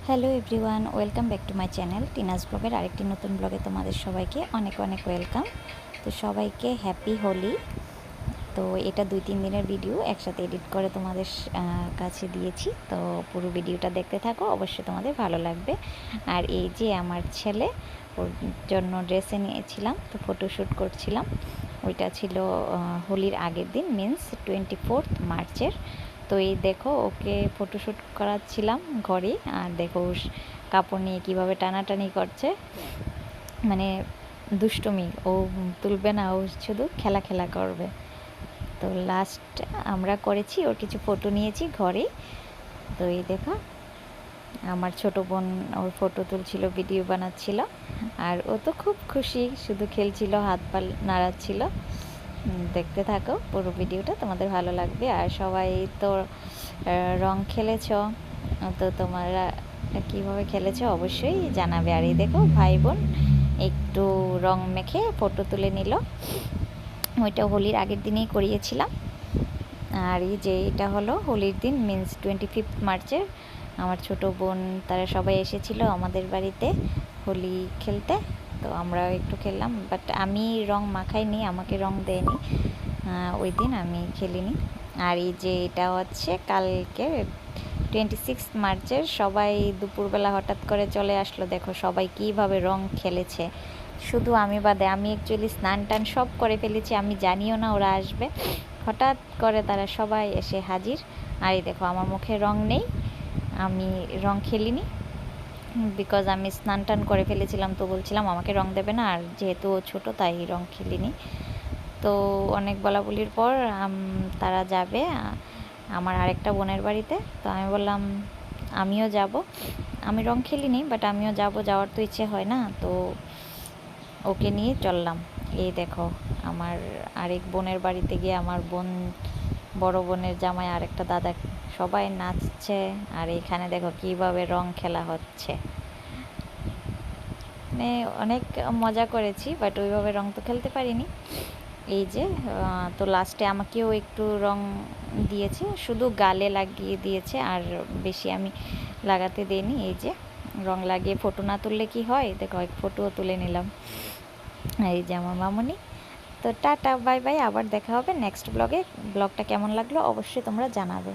Hello everyone, welcome back to my channel Tina's ব্লগের আরেকটি নতুন ব্লগে তোমাদের সবাইকে অনেক অনেক ওয়েলকাম। তো সবাইকে হ্যাপি হোলি। তো এটা 2-3 দিনের ভিডিও একসাথে এডিট করে তোমাদের কাছে দিয়েছি। তো পুরো ভিডিওটা দেখতে থাকো, অবশ্যই তোমাদের ভালো লাগবে। আর এই যে আমার ছেলে, ওর জন্য ড্রেসে নিয়েছিলাম, তো ফটোশ্যুট করছিলাম। ওইটা ছিল হোলির আগের দিন, মিন্স 24 মার্চের। তো এই দেখো ওকে ফটোশ্যুট করাচ্ছিলাম ঘরে। আর দেখো কাপড় নিয়ে কীভাবে টানাটানি করছে, মানে দুষ্টুমি। ও তুলবে না, ও শুধু খেলা খেলা করবে। তো লাস্ট আমরা করেছি, ওর কিছু ফটো নিয়েছি ঘরে। তো এই দেখো আমার ছোট বোন ওর ফটো তুলছিল, ভিডিও বানাচ্ছিল। আর ও তো খুব খুশি, শুধু খেলছিল, হাত পা নাড়াচ্ছিল। দেখতে থাকো পুরো ভিডিওটা, তোমাদের ভালো লাগবে। আর সবাই তো রং খেলেছ, তো তোমরা কীভাবে খেলেছ অবশ্যই জানাবে। আর এই দেখো ভাই বোন একটু রং মেখে ফটো তুলে নিল। ওইটা হোলির আগের দিনেই করিয়েছিলাম। আর এই যে এটা হলো হোলির দিন, মিন্স 25 মার্চের। আমার ছোট বোন তারা সবাই এসেছিল আমাদের বাড়িতে হোলি খেলতে। তো আমরাও একটু খেললাম, বাট আমি রং মাখাইনি, আমাকে রং দেয়নি ওই দিন, আমি খেলিনি। আর এই যে এটা হচ্ছে কালকে 26 মার্চের। সবাই দুপুরবেলা হঠাৎ করে চলে আসলো, দেখো সবাই কীভাবে রং খেলেছে, শুধু আমি বাদে। আমি অ্যাকচুয়ালি স্নান টান সব করে ফেলেছি, আমি জানিও না ওরা আসবে। হঠাৎ করে তারা সবাই এসে হাজির। আর এই দেখো আমার মুখে রং নেই, আমি রং খেলিনি, বিকজ আমি স্নান টান করে ফেলেছিলাম। তো বলছিলাম আমাকে রং দেবে না, আর যেহেতু ও ছোটো তাই রং খেলিনি। তো অনেক বলাবলির পর তারা যাবে আমার আরেকটা বোনের বাড়িতে। তো আমি বললাম আমিও যাব, আমি রং খেলিনি বাট আমিও যাব, যাওয়ার তো ইচ্ছে হয় না। তো ওকে নিয়ে চললাম। এই দেখো আমার আরেক বোনের বাড়িতে গিয়ে আমার বোন, বড় বোনের জামাই, আরেকটা দাদা সবাই নাচছে। আর এখানে দেখো কীভাবে রং খেলা হচ্ছে, মানে অনেক মজা করেছি, বাট ওইভাবে রং তো খেলতে পারিনি। এই যে তো লাস্টে আমাকেও একটু রং দিয়েছে, শুধু গালে লাগিয়ে দিয়েছে, আর বেশি আমি লাগাতে দিইনি। এই যে রং লাগিয়ে ফটো না তুললে কি হয়, দেখো এক ফটোও তুলে নিলাম। এই যে আমার মামুনি। তো টাটা, বাই বাই, আবার দেখা হবে নেক্সট ব্লগে। ব্লগটা কেমন লাগলো অবশ্যই তোমরা জানাবে।